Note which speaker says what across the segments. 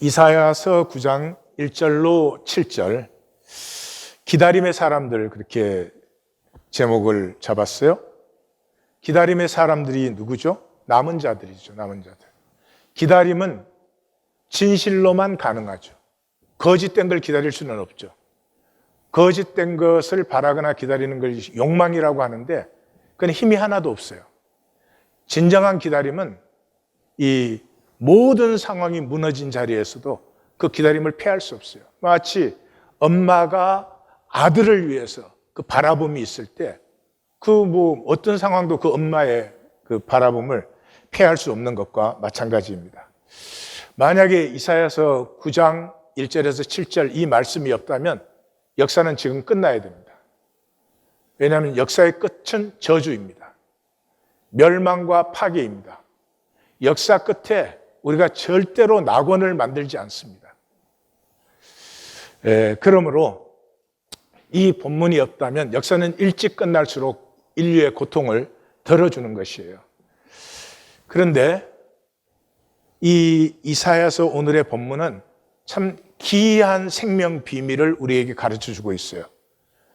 Speaker 1: 이사야서 9장 1절로 7절 기다림의 사람들 그렇게 제목을 잡았어요. 기다림의 사람들이 누구죠? 남은 자들이죠. 남은 자들. 기다림은 진실로만 가능하죠. 거짓된 걸 기다릴 수는 없죠. 거짓된 것을 바라거나 기다리는 걸 욕망이라고 하는데 그건 힘이 하나도 없어요. 진정한 기다림은 이 모든 상황이 무너진 자리에서도 그 기다림을 피할 수 없어요. 마치 엄마가 아들을 위해서 그 바라봄이 있을 때 어떤 상황도 그 엄마의 그 바라봄을 피할 수 없는 것과 마찬가지입니다. 만약에 이사야서 9장 1절에서 7절 이 말씀이 없다면 역사는 지금 끝나야 됩니다. 왜냐하면 역사의 끝은 저주입니다. 멸망과 파괴입니다. 역사 끝에 우리가 절대로 낙원을 만들지 않습니다. 그러므로 이 본문이 없다면 역사는 일찍 끝날수록 인류의 고통을 덜어주는 것이에요. 그런데 이 이사야서 오늘의 본문은 참 기이한 생명 비밀을 우리에게 가르쳐주고 있어요.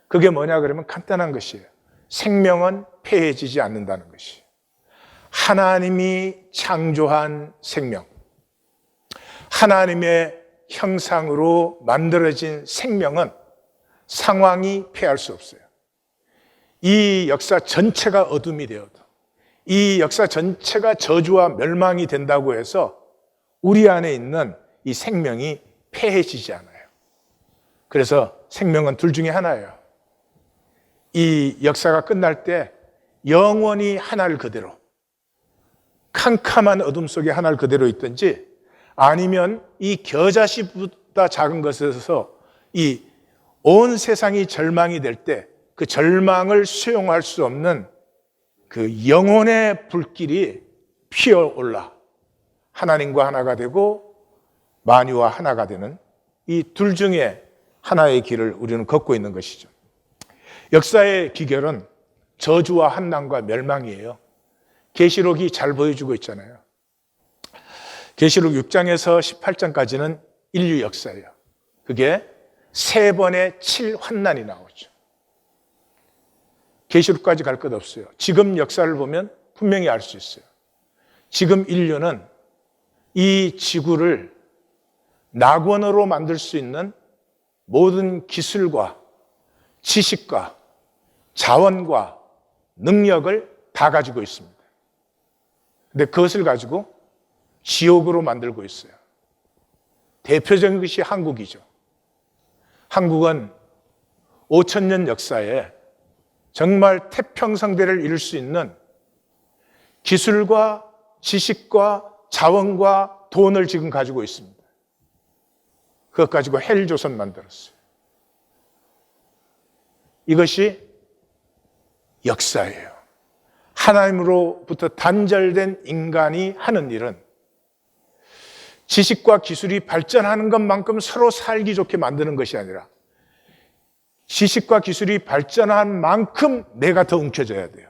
Speaker 1: 그게 뭐냐 그러면 간단한 것이에요. 생명은 폐해지지 않는다는 것이에요. 하나님이 창조한 생명, 하나님의 형상으로 만들어진 생명은 상황이 폐할 수 없어요. 이 역사 전체가 어둠이 되어도, 이 역사 전체가 저주와 멸망이 된다고 해서 우리 안에 있는 이 생명이 폐해지지 않아요. 그래서 생명은 둘 중에 하나예요. 이 역사가 끝날 때 영원히 하나를 그대로, 캄캄한 어둠 속에 하나를 그대로 있든지 아니면 이 겨자씨보다 작은 것에서 이 온 세상이 절망이 될 때 그 절망을 수용할 수 없는 그 영혼의 불길이 피어올라 하나님과 하나가 되고 만유와 하나가 되는 이 둘 중에 하나의 길을 우리는 걷고 있는 것이죠. 역사의 기결은 저주와 환난과 멸망이에요. 계시록이 잘 보여주고 있잖아요. 계시록 6장에서 18장까지는 인류 역사예요. 그게 3번의 7환난이 나오죠. 계시록까지 갈 것 없어요. 지금 역사를 보면 분명히 알 수 있어요. 지금 인류는 이 지구를 낙원으로 만들 수 있는 모든 기술과 지식과 자원과 능력을 다 가지고 있습니다. 근데 그것을 가지고 지옥으로 만들고 있어요. 대표적인 것이 한국이죠. 한국은 5,000년 역사에 정말 태평성대를 이룰 수 있는 기술과 지식과 자원과 돈을 지금 가지고 있습니다. 그것 가지고 헬조선 만들었어요. 이것이 역사예요. 하나님으로부터 단절된 인간이 하는 일은 지식과 기술이 발전하는 것만큼 서로 살기 좋게 만드는 것이 아니라 지식과 기술이 발전한 만큼 내가 더 움켜져야 돼요.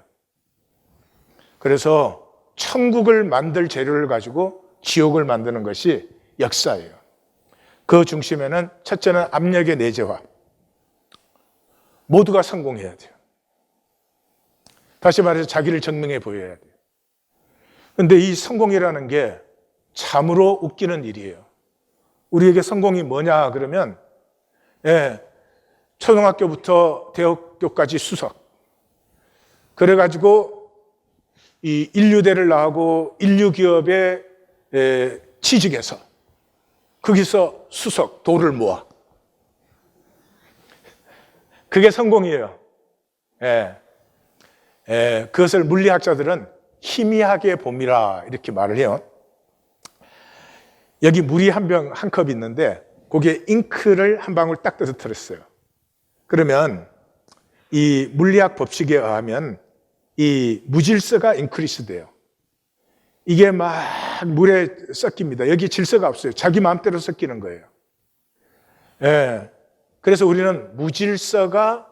Speaker 1: 그래서 천국을 만들 재료를 가지고 지옥을 만드는 것이 역사예요. 그 중심에는 첫째는 압력의 내재화. 모두가 성공해야 돼요. 다시 말해서 자기를 증명해 보여야 돼요. 그런데 이 성공이라는 게 참으로 웃기는 일이에요. 우리에게 성공이 뭐냐 그러면 초등학교부터 대학교까지 수석. 그래가지고 이 인류대를 나가고 인류기업에 취직해서 거기서 수석, 도를 모아. 그게 성공이에요. 그것을 물리학자들은 희미하게 봄이라 이렇게 말을 해요. 여기 물이 한 컵 있는데 거기에 잉크를 한 방울 딱 떨어뜨렸어요. 그러면 이 물리학 법칙에 의하면 이 무질서가 인크리스 돼요. 이게 막 물에 섞입니다. 여기 질서가 없어요. 자기 마음대로 섞이는 거예요. 그래서 우리는 무질서가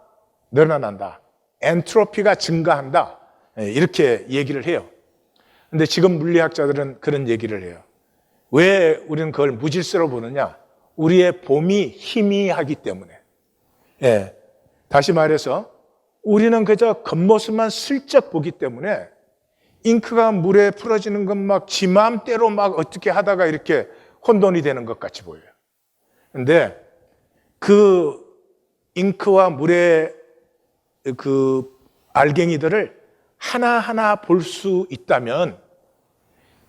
Speaker 1: 늘어난다. 엔트로피가 증가한다. 이렇게 얘기를 해요. 근데 지금 물리학자들은 그런 얘기를 해요. 왜 우리는 그걸 무질서로 보느냐? 우리의 봄이 희미하기 때문에. 예. 다시 말해서 우리는 그저 겉모습만 슬쩍 보기 때문에 잉크가 물에 풀어지는 건 막 지 마음대로 막 어떻게 하다가 이렇게 혼돈이 되는 것 같이 보여요. 그런데 그 잉크와 물의 그 알갱이들을 하나하나 볼 수 있다면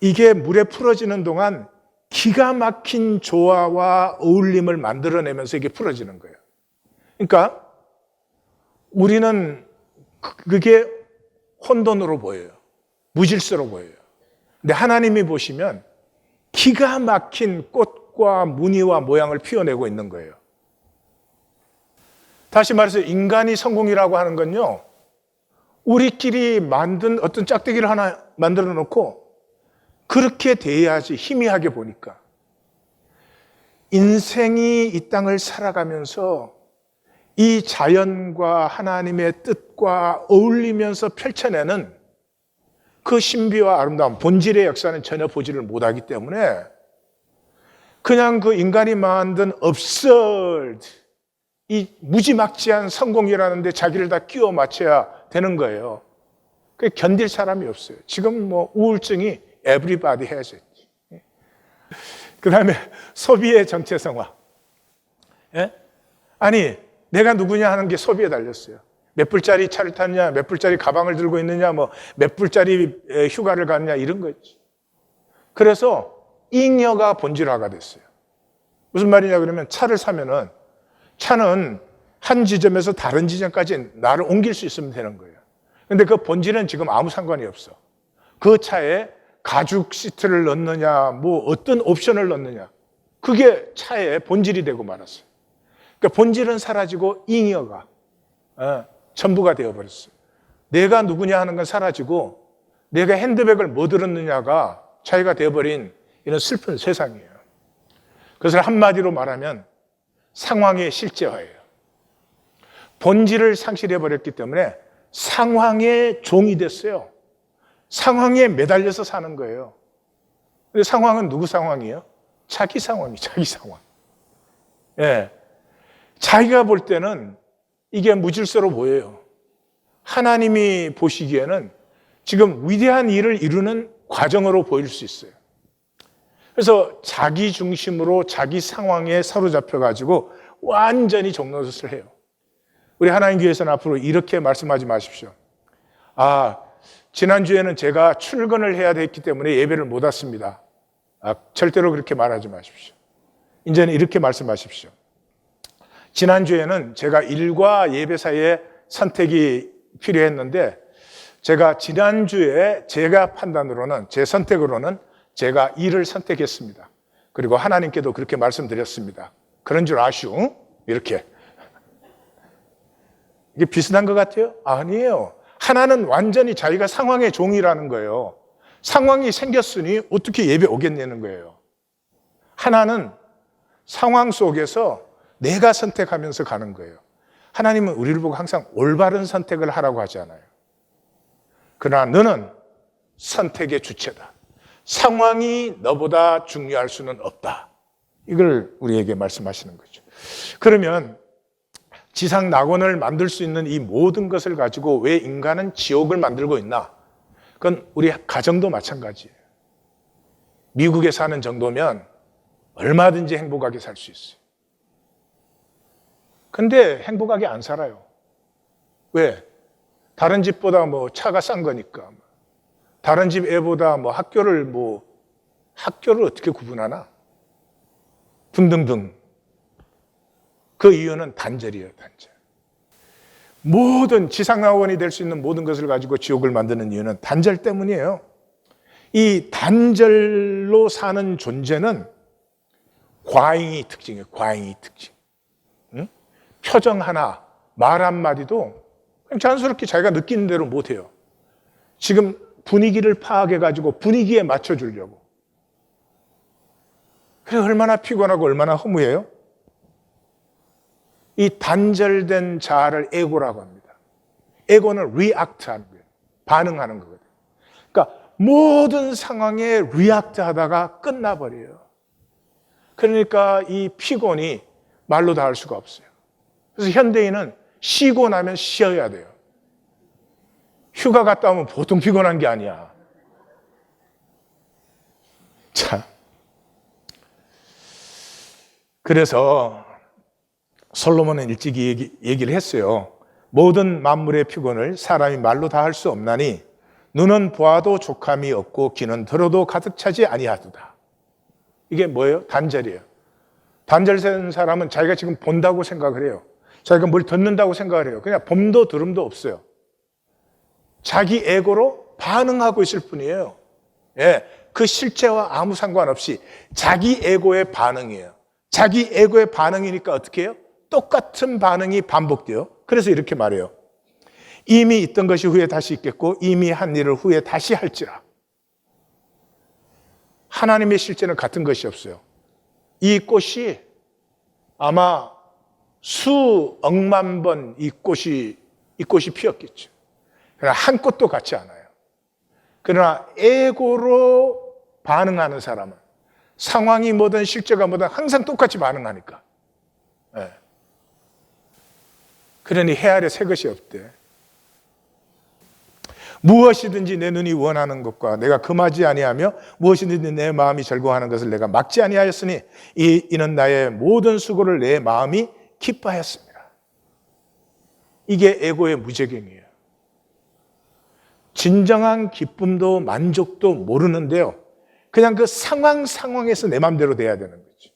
Speaker 1: 이게 물에 풀어지는 동안 기가 막힌 조화와 어울림을 만들어내면서 이게 풀어지는 거예요. 그러니까 우리는 그게 혼돈으로 보여요. 무질서로 보여요. 근데 하나님이 보시면 기가 막힌 꽃과 무늬와 모양을 피워내고 있는 거예요. 다시 말해서 인간이 성공이라고 하는 건요, 우리끼리 만든 어떤 짝대기를 하나 만들어 놓고 그렇게 돼야지 희미하게 보니까. 인생이 이 땅을 살아가면서 이 자연과 하나님의 뜻과 어울리면서 펼쳐내는 그 신비와 아름다움, 본질의 역사는 전혀 보지를 못하기 때문에 그냥 그 인간이 만든 absurd, 이 무지막지한 성공이라는데 자기를 다 끼워 맞춰야 되는 거예요. 그게 견딜 사람이 없어요. 지금 뭐 우울증이 everybody has it. 그 다음에 소비의 정체성화. 예? 아니, 내가 누구냐 하는 게 소비에 달렸어요. 몇 불짜리 차를 탔냐, 몇 불짜리 가방을 들고 있느냐, 뭐 몇 불짜리 휴가를 갔냐, 이런 거지. 그래서 잉여가 본질화가 됐어요. 무슨 말이냐 그러면 차를 사면은 차는 한 지점에서 다른 지점까지 나를 옮길 수 있으면 되는 거예요. 근데 그 본질은 지금 아무 상관이 없어. 그 차에 가죽 시트를 넣느냐, 뭐 어떤 옵션을 넣느냐, 그게 차의 본질이 되고 말았어요. 그러니까 본질은 사라지고 잉여가 전부가 되어버렸어요. 내가 누구냐 하는 건 사라지고 내가 핸드백을 뭐 들었느냐가 차이가 되어버린 이런 슬픈 세상이에요. 그것을 한마디로 말하면 상황의 실제화예요. 본질을 상실해버렸기 때문에 상황의 종이 됐어요. 상황에 매달려서 사는 거예요. 근데 상황은 누구 상황이에요? 자기 상황이, 자기 상황. 예. 자기가 볼 때는 이게 무질서로 보여요. 하나님이 보시기에는 지금 위대한 일을 이루는 과정으로 보일 수 있어요. 그래서 자기 중심으로 자기 상황에 사로잡혀가지고 완전히 종노릇을 해요. 우리 하나님 교회에서는 앞으로 이렇게 말씀하지 마십시오. 아, 지난주에는 제가 출근을 해야 됐기 때문에 예배를 못 왔습니다. 절대로 그렇게 말하지 마십시오. 이제는 이렇게 말씀하십시오. 지난주에는 제가 일과 예배 사이에 선택이 필요했는데 제가 지난주에 제가 판단으로는, 제 선택으로는 제가 일을 선택했습니다. 그리고 하나님께도 그렇게 말씀드렸습니다. 그런 줄 아시오? 이렇게. 이게 비슷한 것 같아요? 아니에요. 하나는 완전히 자기가 상황의 종이라는 거예요. 상황이 생겼으니 어떻게 예배 오겠냐는 거예요. 하나는 상황 속에서 내가 선택하면서 가는 거예요. 하나님은 우리를 보고 항상 올바른 선택을 하라고 하지 않아요. 그러나 너는 선택의 주체다. 상황이 너보다 중요할 수는 없다. 이걸 우리에게 말씀하시는 거죠. 그러면 지상 낙원을 만들 수 있는 이 모든 것을 가지고 왜 인간은 지옥을 만들고 있나? 그건 우리 가정도 마찬가지예요. 미국에 사는 정도면 얼마든지 행복하게 살 수 있어요. 근데 행복하게 안 살아요. 왜? 다른 집보다 뭐 차가 싼 거니까. 다른 집 애보다 뭐 학교를 어떻게 구분하나? 등등등. 그 이유는 단절이에요, 단절. 모든 지상낙원이 될 수 있는 모든 것을 가지고 지옥을 만드는 이유는 단절 때문이에요. 이 단절로 사는 존재는 과잉이 특징이에요, 과잉이 특징. 응? 표정 하나, 말 한마디도 그냥 자연스럽게 자기가 느끼는 대로 못해요. 지금 분위기를 파악해가지고 분위기에 맞춰주려고. 그래, 얼마나 피곤하고 얼마나 허무해요? 이 단절된 자아를 에고라고 합니다. 에고는 react 하는 거예요. 반응하는 거거든요. 그러니까 모든 상황에 리액트 하다가 끝나버려요. 그러니까 이 피곤이 말로 다 할 수가 없어요. 그래서 현대인은 쉬고 나면 쉬어야 돼요. 휴가 갔다 오면 보통 피곤한 게 아니야. 자, 그래서 솔로몬은 일찍이 얘기를 했어요. 모든 만물의 피곤을 사람이 말로 다 할 수 없나니 눈은 보아도 족함이 없고 귀는 들어도 가득 차지 아니하도다. 이게 뭐예요? 단절이에요. 단절 센 사람은 자기가 지금 본다고 생각을 해요. 자기가 뭘 듣는다고 생각을 해요. 그냥 봄도 들음도 없어요. 자기 에고로 반응하고 있을 뿐이에요. 예, 그 실체와 아무 상관없이 자기 에고의 반응이에요. 자기 에고의 반응이니까 어떻게 해요? 똑같은 반응이 반복돼요. 그래서 이렇게 말해요. 이미 있던 것이 후에 다시 있겠고 이미 한 일을 후에 다시 할지라. 하나님의 실제는 같은 것이 없어요. 이 꽃이 아마 수억만 번 이 꽃이 피었겠죠. 그러나 한 꽃도 같지 않아요. 그러나 에고로 반응하는 사람은 상황이 뭐든 실제가 뭐든 항상 똑같이 반응하니까. 네. 그러니 해 아래 새 것이 없대. 무엇이든지 내 눈이 원하는 것과 내가 금하지 아니하며 무엇이든지 내 마음이 절거하는 것을 내가 막지 아니하였으니 이는 나의 모든 수고를 내 마음이 기뻐하였습니다. 이게 에고의 무제경이에요. 진정한 기쁨도 만족도 모르는데요. 그냥 그 상황에서 내 마음대로 돼야 되는 거죠.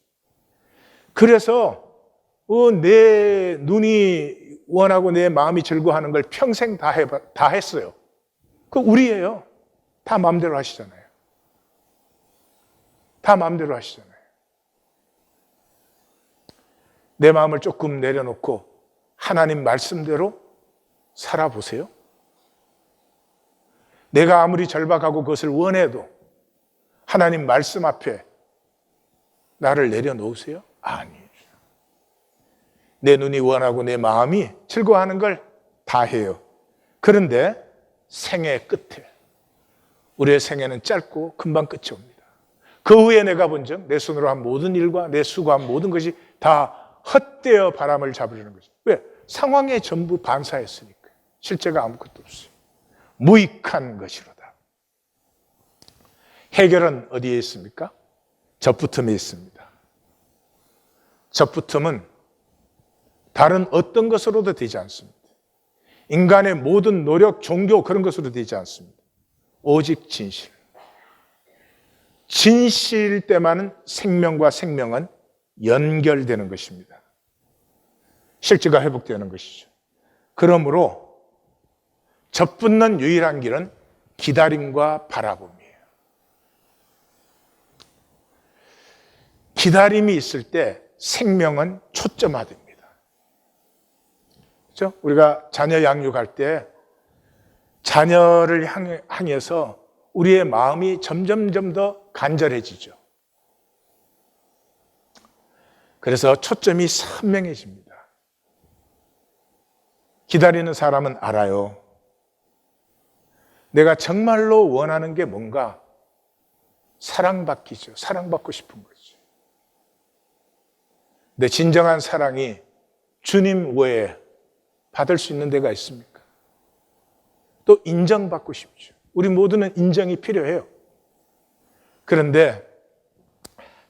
Speaker 1: 그래서 내 눈이 원하고 내 마음이 즐거워하는 걸 평생 다 했어요. 그 우리예요. 다 마음대로 하시잖아요. 다 마음대로 하시잖아요. 내 마음을 조금 내려놓고 하나님 말씀대로 살아보세요. 내가 아무리 절박하고 그것을 원해도 하나님 말씀 앞에 나를 내려놓으세요? 아니에요. 내 눈이 원하고 내 마음이 즐거워하는 걸 다 해요. 그런데 생애 끝에, 우리의 생애는 짧고 금방 끝이 옵니다. 그 후에 내가 본즉 내 손으로 한 모든 일과 내 수고한 모든 것이 다 헛되어 바람을 잡으려는 거죠. 왜? 상황에 전부 반사했으니까. 실제가 아무것도 없어요. 무익한 것이로다. 해결은 어디에 있습니까? 접붙음에 있습니다. 접붙음은 다른 어떤 것으로도 되지 않습니다. 인간의 모든 노력, 종교 그런 것으로 되지 않습니다. 오직 진실. 진실일 때만은 생명과 생명은 연결되는 것입니다. 실제가 회복되는 것이죠. 그러므로 접붙는 유일한 길은 기다림과 바라봄이에요. 기다림이 있을 때 생명은 초점화됩니다. 그렇죠? 우리가 자녀 양육할 때 자녀를 향해서 우리의 마음이 점점점 더 간절해지죠. 그래서 초점이 선명해집니다. 기다리는 사람은 알아요. 내가 정말로 원하는 게 뭔가? 사랑받기죠. 사랑받고 싶은 거죠. 근데 진정한 사랑이 주님 외에 받을 수 있는 데가 있습니까? 또 인정받고 싶죠. 우리 모두는 인정이 필요해요. 그런데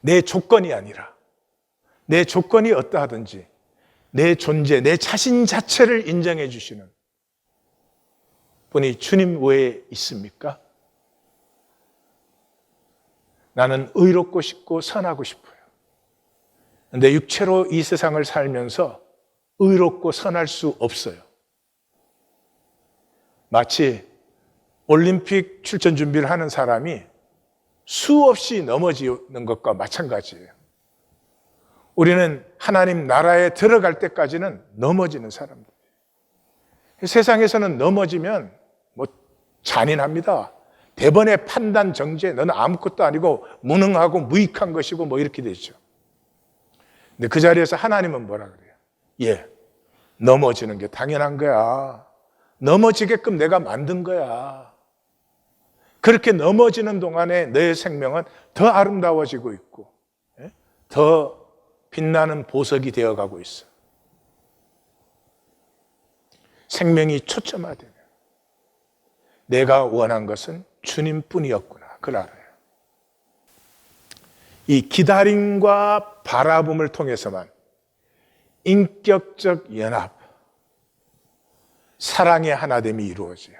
Speaker 1: 내 조건이 아니라 내 조건이 어떠하든지 내 존재, 내 자신 자체를 인정해 주시는 분이 주님 외에 있습니까? 나는 의롭고 싶고 선하고 싶어요. 그런데 육체로 이 세상을 살면서 의롭고 선할 수 없어요. 마치 올림픽 출전 준비를 하는 사람이 수없이 넘어지는 것과 마찬가지예요. 우리는 하나님 나라에 들어갈 때까지는 넘어지는 사람들. 세상에서는 넘어지면 잔인합니다. 대번의 판단 정죄, 너는 아무것도 아니고 무능하고 무익한 것이고 이렇게 되죠. 근데 그 자리에서 하나님은 뭐라 그래요? 예, 넘어지는 게 당연한 거야. 넘어지게끔 내가 만든 거야. 그렇게 넘어지는 동안에 너의 생명은 더 아름다워지고 있고 더 빛나는 보석이 되어가고 있어. 생명이 초점화되면 내가 원한 것은 주님뿐이었구나. 그걸 알아요. 이 기다림과 바라봄을 통해서만 인격적 연합, 사랑의 하나됨이 이루어져요.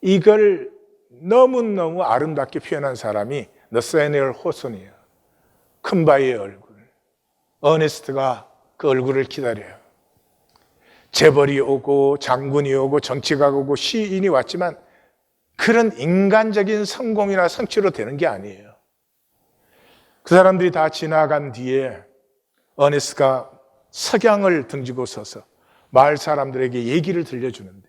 Speaker 1: 이걸 너무너무 아름답게 표현한 사람이 너사니엘 호손이에요. 큰바위의 얼굴. 어네스트가 그 얼굴을 기다려요. 재벌이 오고 장군이 오고 정치가가 오고 시인이 왔지만 그런 인간적인 성공이나 성취로 되는 게 아니에요. 그 사람들이 다 지나간 뒤에 어네스트가 석양을 등지고 서서 마을 사람들에게 얘기를 들려주는데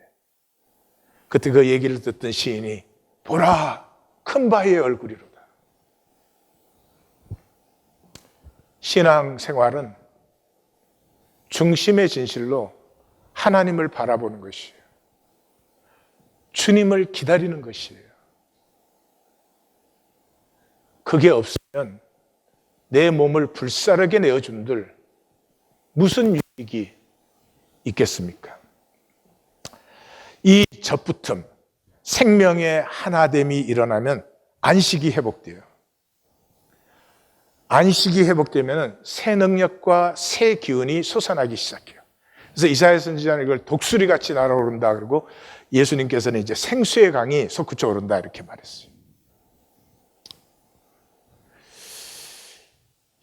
Speaker 1: 그때 그 얘기를 듣던 시인이 보라, 큰바위의 얼굴이로다. 신앙생활은 중심의 진실로 하나님을 바라보는 것이에요. 주님을 기다리는 것이에요. 그게 없으면 내 몸을 불사르게 내어준들 무슨 유익이 있겠습니까? 이 접붙음, 생명의 하나됨이 일어나면 안식이 회복돼요. 안식이 회복되면 새 능력과 새 기운이 솟아나기 시작해요. 그래서 이사야 선지자는 이걸 독수리 같이 날아오른다 그러고 예수님께서는 이제 생수의 강이 솟구쳐 오른다 이렇게 말했어요.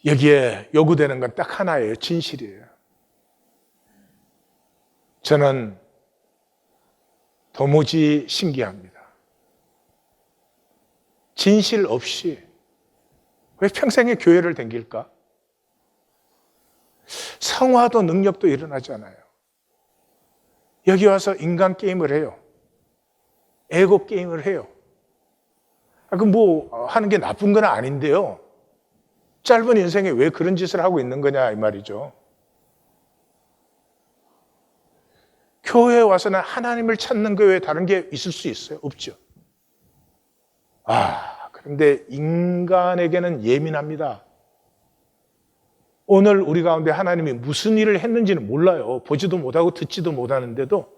Speaker 1: 여기에 요구되는 건 딱 하나예요. 진실이에요. 저는 도무지 신기합니다. 진실 없이 왜 평생에 교회를 다닐까? 성화도 능력도 일어나지 않아요. 여기 와서 인간 게임을 해요. 에고 게임을 해요. 하는 게 나쁜 건 아닌데요. 짧은 인생에 왜 그런 짓을 하고 있는 거냐 이 말이죠. 교회에 와서는 하나님을 찾는 거 외에 다른 게 있을 수 있어요? 없죠. 그런데 인간에게는 예민합니다. 오늘 우리 가운데 하나님이 무슨 일을 했는지는 몰라요. 보지도 못하고 듣지도 못하는데도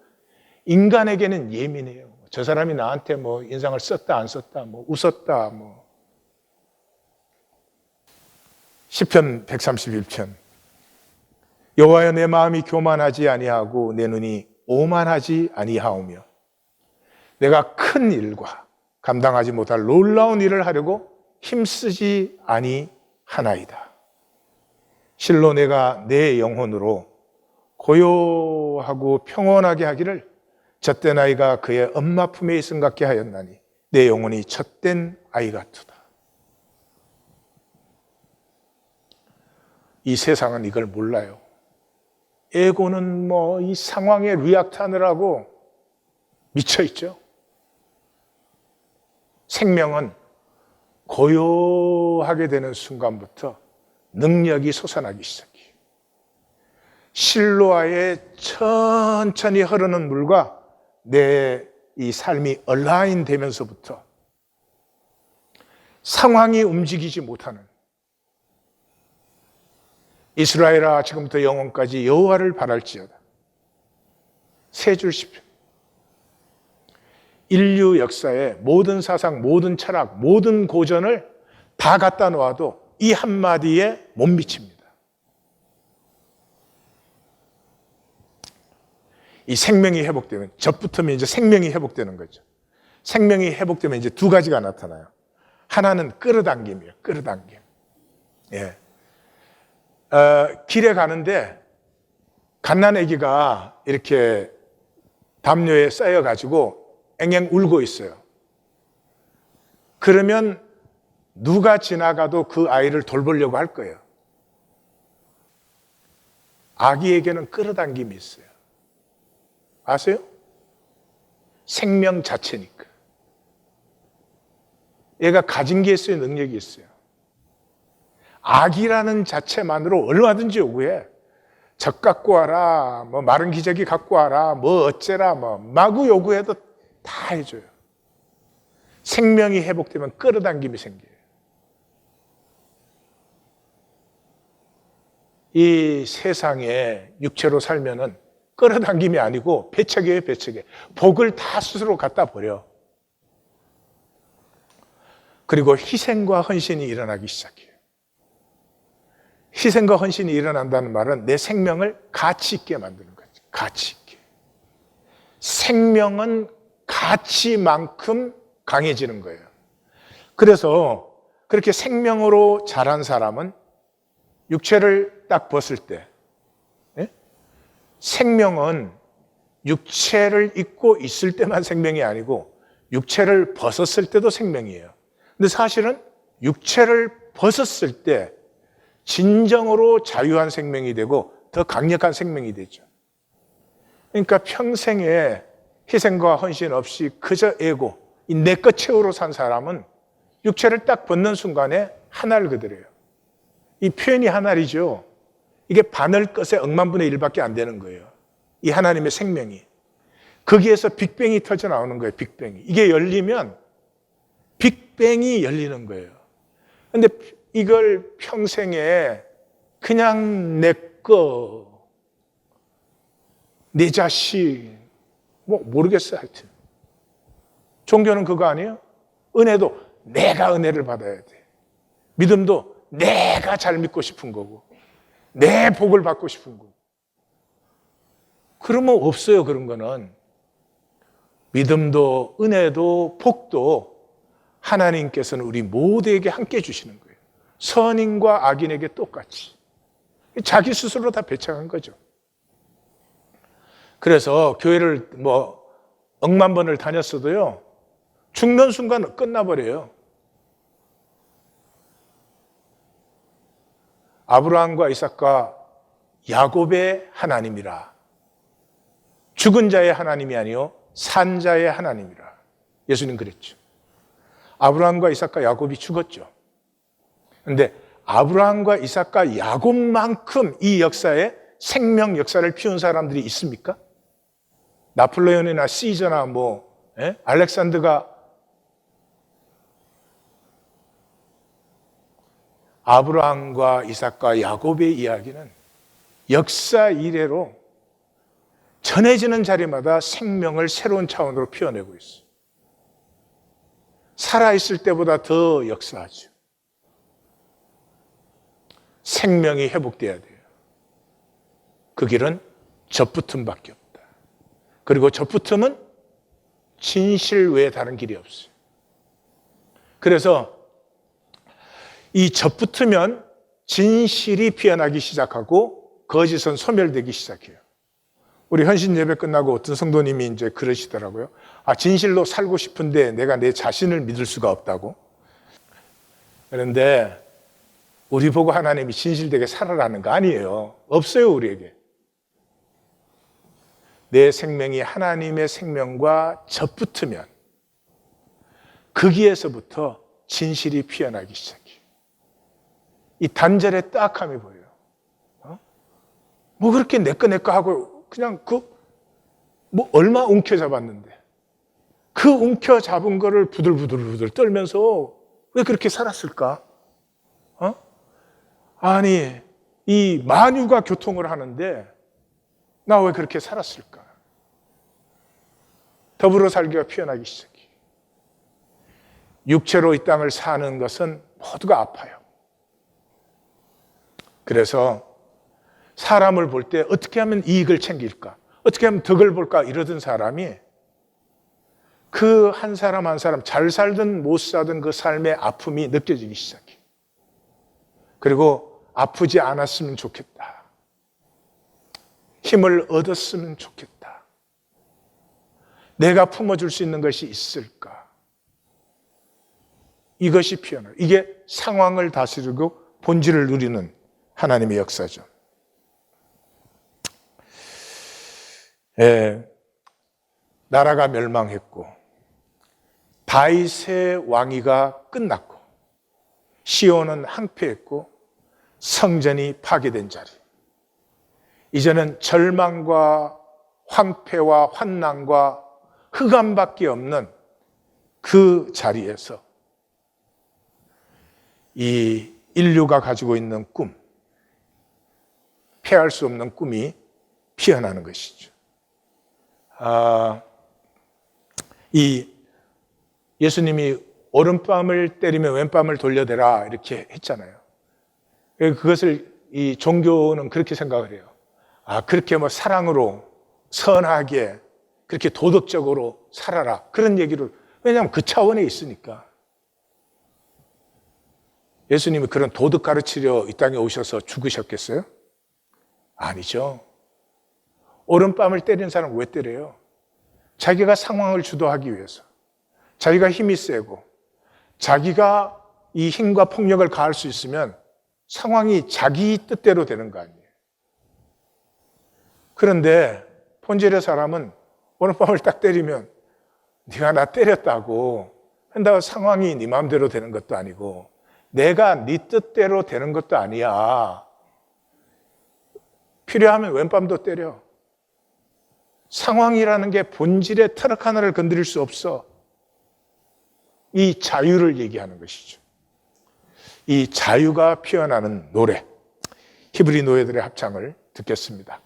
Speaker 1: 인간에게는 예민해요. 저 사람이 나한테 인상을 썼다 안 썼다, 웃었다, 시편 131편. 여호와여 내 마음이 교만하지 아니하고 내 눈이 오만하지 아니하오며 내가 큰 일과 감당하지 못할 놀라운 일을 하려고 힘쓰지 아니하나이다. 실로 내가 내 영혼으로 고요하고 평온하게 하기를 젖된 아이가 그의 엄마 품에 있음 같게 하였나니 내 영혼이 젖된 아이 같도다. 이 세상은 이걸 몰라요. 에고는 이 상황에 리액트하느라고 미쳐있죠. 생명은 고요하게 되는 순간부터 능력이 솟아나기 시작해요. 실로아에 천천히 흐르는 물과 내 이 삶이 얼라인 되면서부터 상황이 움직이지 못하는 이스라엘아 지금부터 영원까지 여호와를 바랄지어다. 세 줄 시편. 인류 역사의 모든 사상, 모든 철학, 모든 고전을 다 갖다 놓아도 이 한마디에 못 미칩니다. 이 생명이 회복되면, 젖붙으면 이제 생명이 회복되는 거죠. 생명이 회복되면 이제 두 가지가 나타나요. 하나는 끌어당김이에요. 끌어당김. 예. 길에 가는데 갓난아기가 이렇게 담요에 쌓여가지고 앵앵 울고 있어요. 그러면 누가 지나가도 그 아이를 돌보려고 할 거예요. 아기에게는 끌어당김이 있어요. 아세요? 생명 자체니까. 얘가 가진 게 있어요, 능력이 있어요. 아기라는 자체만으로 얼마든지 요구해. 젖 갖고 와라, 마른 기저귀 갖고 와라, 어째라, 마구 요구해도 다 해줘요. 생명이 회복되면 끌어당김이 생겨요. 이 세상에 육체로 살면은 끌어당김이 아니고 배척이에요, 배척이에요. 복을 다 스스로 갖다 버려. 그리고 희생과 헌신이 일어나기 시작해요. 희생과 헌신이 일어난다는 말은 내 생명을 가치 있게 만드는 거죠. 가치 있게. 생명은 가치만큼 강해지는 거예요. 그래서 그렇게 생명으로 자란 사람은 육체를 딱 벗을 때, 생명은 육체를 입고 있을 때만 생명이 아니고 육체를 벗었을 때도 생명이에요. 근데 사실은 육체를 벗었을 때 진정으로 자유한 생명이 되고 더 강력한 생명이 되죠. 그러니까 평생에 희생과 헌신 없이 그저 애고 내 것 채우러 산 사람은 육체를 딱 벗는 순간에 하늘 그대로예요. 이 표현이 하늘이죠. 이게 바늘 끝에 억만분의 1밖에 안 되는 거예요. 이 하나님의 생명이. 거기에서 빅뱅이 터져 나오는 거예요. 빅뱅이. 이게 열리면 빅뱅이 열리는 거예요. 근데 이걸 평생에 그냥 내 거, 내 자식, 모르겠어요. 하여튼. 종교는 그거 아니에요? 은혜도 내가 은혜를 받아야 돼. 믿음도 내가 잘 믿고 싶은 거고, 내 복을 받고 싶은 거고. 그러면 없어요, 그런 거는. 믿음도, 은혜도, 복도 하나님께서는 우리 모두에게 함께 주시는 거예요. 선인과 악인에게 똑같이. 자기 스스로 다 배척한 거죠. 그래서 교회를 억만 번을 다녔어도요, 죽는 순간 끝나버려요. 아브라함과 이삭과 야곱의 하나님이라. 죽은 자의 하나님이 아니요 산 자의 하나님이라. 예수님 그랬죠. 아브라함과 이삭과 야곱이 죽었죠. 그런데 아브라함과 이삭과 야곱만큼 이 역사에 생명 역사를 피운 사람들이 있습니까? 나폴레온이나 시저나 알렉산더가 아브라함과 이삭과 야곱의 이야기는 역사 이래로 전해지는 자리마다 생명을 새로운 차원으로 피워내고 있어요. 살아있을 때보다 더 역사하죠. 생명이 회복돼야 돼요. 그 길은 접붙음밖에 없다. 그리고 접붙음은 진실 외에 다른 길이 없어요. 그래서 이 접붙으면 진실이 피어나기 시작하고 거짓은 소멸되기 시작해요. 우리 헌신 예배 끝나고 어떤 성도님이 이제 그러시더라고요. 진실로 살고 싶은데 내가 내 자신을 믿을 수가 없다고. 그런데 우리 보고 하나님이 진실되게 살아라는 거 아니에요. 없어요, 우리에게. 내 생명이 하나님의 생명과 접붙으면 거기에서부터 진실이 피어나기 시작해요. 이 단절의 딱함이 보여요. 그렇게 내 거 하고 그냥 얼마 움켜잡았는데 그 움켜잡은 거를 부들부들 떨면서 왜 그렇게 살았을까? 아니, 이 만유가 교통을 하는데 나 왜 그렇게 살았을까? 더불어 살기가 피어나기 시작해. 육체로 이 땅을 사는 것은 모두가 아파요. 그래서 사람을 볼 때 어떻게 하면 이익을 챙길까? 어떻게 하면 덕을 볼까? 이러던 사람이 그 한 사람 한 사람 잘 살든 못 살든 그 삶의 아픔이 느껴지기 시작해. 그리고 아프지 않았으면 좋겠다. 힘을 얻었으면 좋겠다. 내가 품어줄 수 있는 것이 있을까? 이것이 피어나요. 이게 상황을 다스리고 본질을 누리는 하나님의 역사죠. 나라가 멸망했고 다윗의 왕위가 끝났고 시온은 항폐했고 성전이 파괴된 자리. 이제는 절망과 황폐와 환난과 흑암밖에 없는 그 자리에서 이 인류가 가지고 있는 꿈, 피할 수 없는 꿈이 피어나는 것이죠. 이 예수님이 오른뺨을 때리며 왼뺨을 돌려대라 이렇게 했잖아요. 그것을 이 종교는 그렇게 생각을 해요. 그렇게 뭐 사랑으로 선하게 그렇게 도덕적으로 살아라 그런 얘기를, 왜냐하면 그 차원에 있으니까. 예수님이 그런 도덕 가르치려 이 땅에 오셔서 죽으셨겠어요? 아니죠. 오른뺨을 때린 사람 왜 때려요? 자기가 상황을 주도하기 위해서, 자기가 힘이 세고 자기가 이 힘과 폭력을 가할 수 있으면 상황이 자기 뜻대로 되는 거 아니에요. 그런데 본질의 사람은 오른밤을 딱 때리면 네가 나 때렸다고 한다고 상황이 네 마음대로 되는 것도 아니고 내가 네 뜻대로 되는 것도 아니야. 필요하면 왼밤도 때려. 상황이라는 게 본질의 터럭 하나를 건드릴 수 없어. 이 자유를 얘기하는 것이죠. 이 자유가 피어나는 노래, 히브리 노예들의 합창을 듣겠습니다.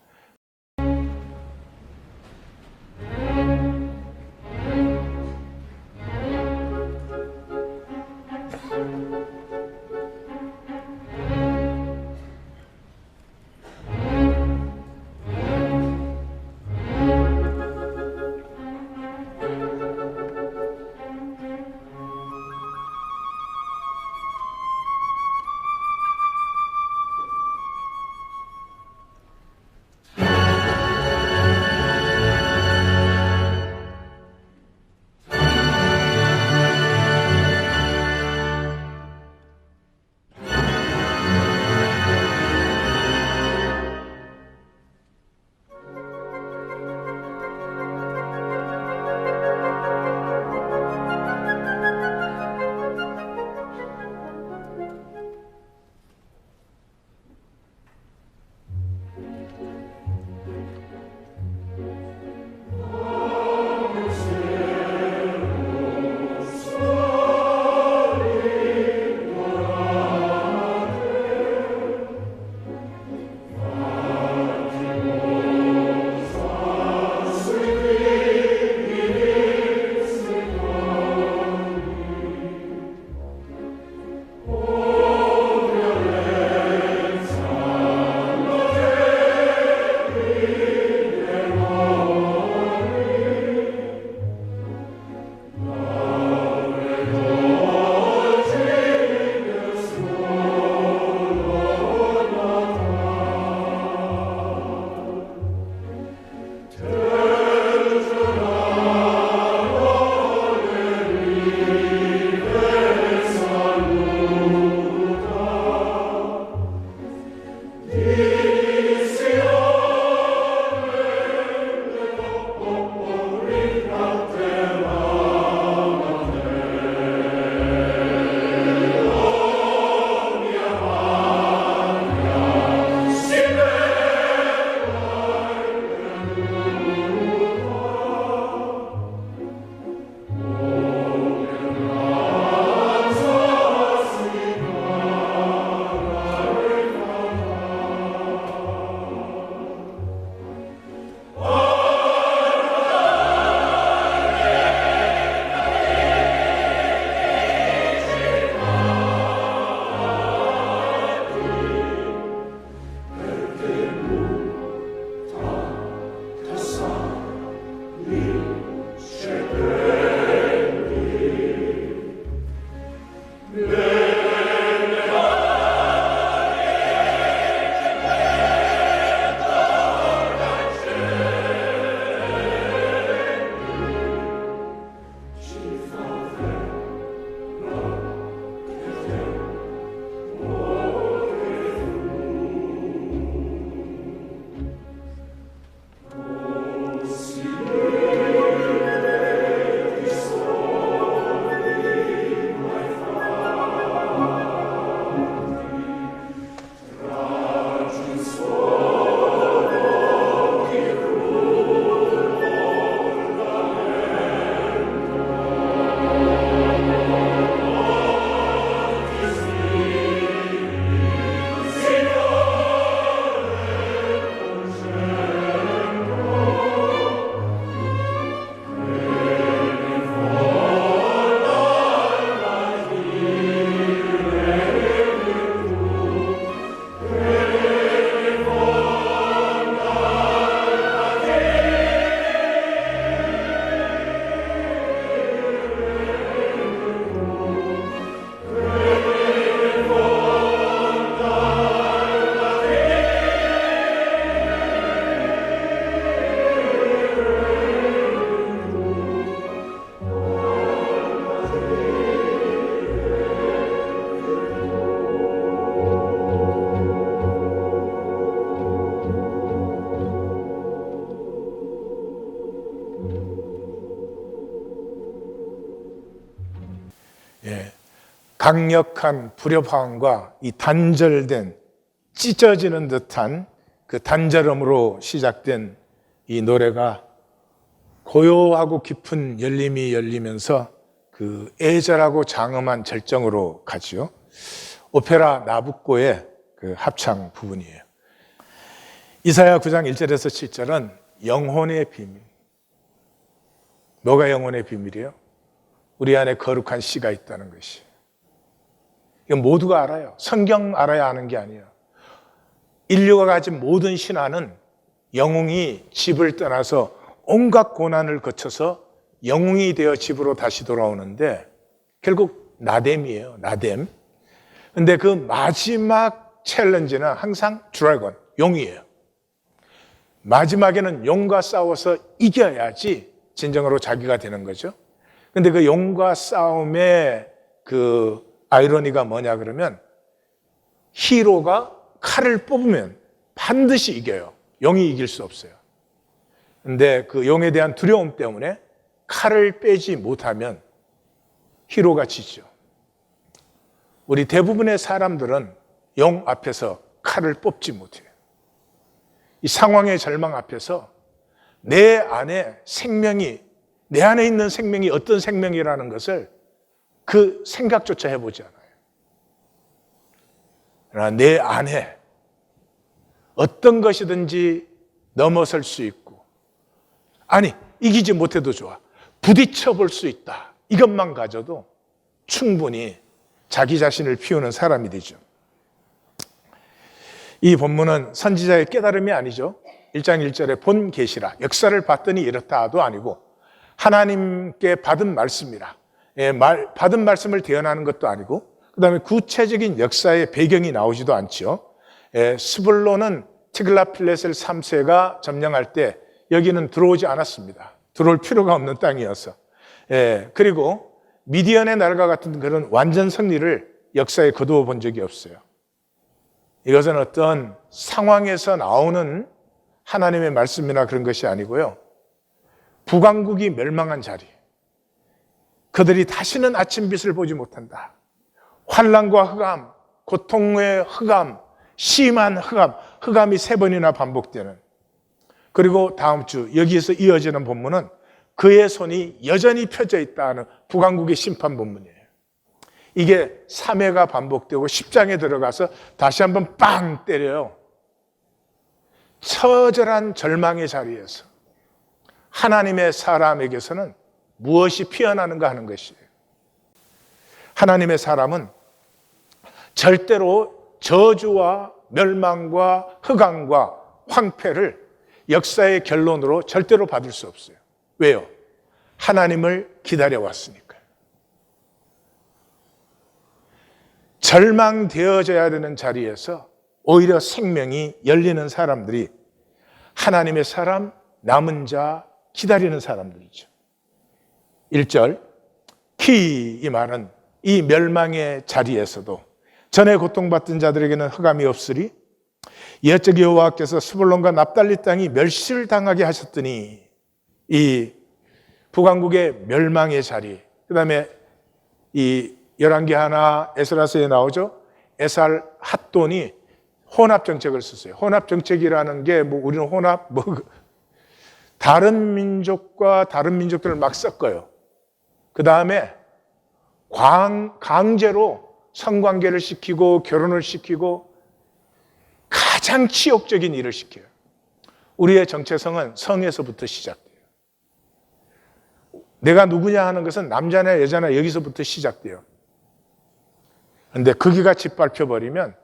Speaker 1: 강력한 불협화음과 이 단절된 찢어지는 듯한 그 단절음으로 시작된 이 노래가 고요하고 깊은 열림이 열리면서 그 애절하고 장엄한 절정으로 가지요. 오페라 나부코의 그 합창 부분이에요. 이사야 9장 1절에서 7절은 영혼의 비밀. 뭐가 영혼의 비밀이에요? 우리 안에 거룩한 씨가 있다는 것이. 이건 모두가 알아요. 성경 알아야 아는 게 아니에요. 인류가 가진 모든 신화는 영웅이 집을 떠나서 온갖 고난을 거쳐서 영웅이 되어 집으로 다시 돌아오는데 결국 나뎀이에요. 나뎀. 근데 그 마지막 챌린지는 항상 드래곤, 용이에요. 마지막에는 용과 싸워서 이겨야지 진정으로 자기가 되는 거죠. 근데 그 용과 싸움의 그 아이러니가 뭐냐 그러면 히로가 칼을 뽑으면 반드시 이겨요. 용이 이길 수 없어요. 근데 그 용에 대한 두려움 때문에 칼을 빼지 못하면 히로가 지죠. 우리 대부분의 사람들은 용 앞에서 칼을 뽑지 못해요. 이 상황의 절망 앞에서 내 안에 있는 생명이 어떤 생명이라는 것을 그 생각조차 해보지 않아요. 그러나 내 안에 어떤 것이든지 넘어설 수 있고, 아니, 이기지 못해도 좋아. 부딪혀 볼 수 있다. 이것만 가져도 충분히 자기 자신을 피우는 사람이 되죠. 이 본문은 선지자의 깨달음이 아니죠. 1장 1절에 본 계시라, 역사를 봤더니 이렇다도 아니고 하나님께 받은 말씀이라, 받은 말씀을 대언하는 것도 아니고, 그 다음에 구체적인 역사의 배경이 나오지도 않죠. 스불론은 티글라필레셀 3세가 점령할 때 여기는 들어오지 않았습니다. 들어올 필요가 없는 땅이어서. 그리고 미디안의 날과 같은 그런 완전 승리를 역사에 거두어 본 적이 없어요. 이것은 어떤 상황에서 나오는 하나님의 말씀이나 그런 것이 아니고요. 북왕국이 멸망한 자리. 그들이 다시는 아침빛을 보지 못한다. 환난과 흑암, 고통의 흑암, 심한 흑암, 흑암이 3번이나 반복되는. 그리고 다음 주 여기에서 이어지는 본문은 그의 손이 여전히 펴져 있다는 북왕국의 심판 본문이에요. 이게 3회가 반복되고 10장에 들어가서 다시 한번 빵 때려요. 처절한 절망의 자리에서 하나님의 사람에게서는 무엇이 피어나는가 하는 것이에요. 하나님의 사람은 절대로 저주와 멸망과 흑암과 황폐를 역사의 결론으로 절대로 받을 수 없어요. 왜요? 하나님을 기다려왔으니까요. 절망되어져야 되는 자리에서 오히려 생명이 열리는 사람들이 하나님의 사람, 남은 자, 기다리는 사람들이죠. 1절, 이 말은 이 멸망의 자리에서도 전에 고통받던 자들에게는 흑암이 없으리, 옛적 여호와께서 스불론과 납달리 땅이 멸시를 당하게 하셨더니, 이 북왕국의 멸망의 자리, 그 다음에 이 열왕기 하나 에스라서에 나오죠. 에살 핫돈이 혼합정책을 썼어요. 혼합정책이라는 게 우리는 다른 민족과 다른 민족들을 막 섞어요. 그 다음에 강제로 성관계를 시키고 결혼을 시키고 가장 치욕적인 일을 시켜요. 우리의 정체성은 성에서부터 시작돼요. 내가 누구냐 하는 것은 남자나 여자나 여기서부터 시작돼요. 그런데 거기가 짓밟혀버리면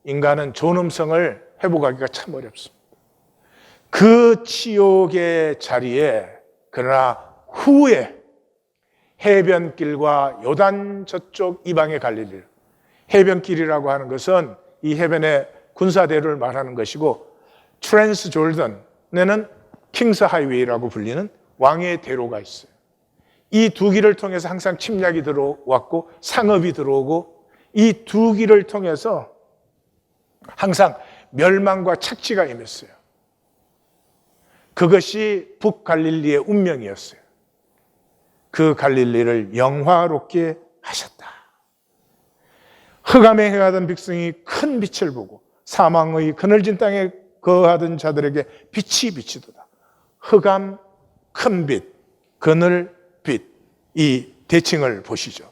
Speaker 1: 인간은 존엄성을 회복하기가 참 어렵습니다. 그 치욕의 자리에 그러나 후에 해변길과 요단 저쪽 이방의 갈릴리, 해변길이라고 하는 것은 이 해변의 군사대로를 말하는 것이고, 트랜스 조던에는 킹스 하이웨이라고 불리는 왕의 대로가 있어요. 이 두 길을 통해서 항상 침략이 들어왔고 상업이 들어오고, 이 두 길을 통해서 항상 멸망과 착취가 임했어요. 그것이 북갈릴리의 운명이었어요. 그 갈릴리를 영화롭게 하셨다. 흑암에 행하던 백성이 큰 빛을 보고 사망의 그늘진 땅에 거하던 자들에게 빛이 비치도다. 흑암, 큰 빛, 그늘, 빛, 이 대칭을 보시죠.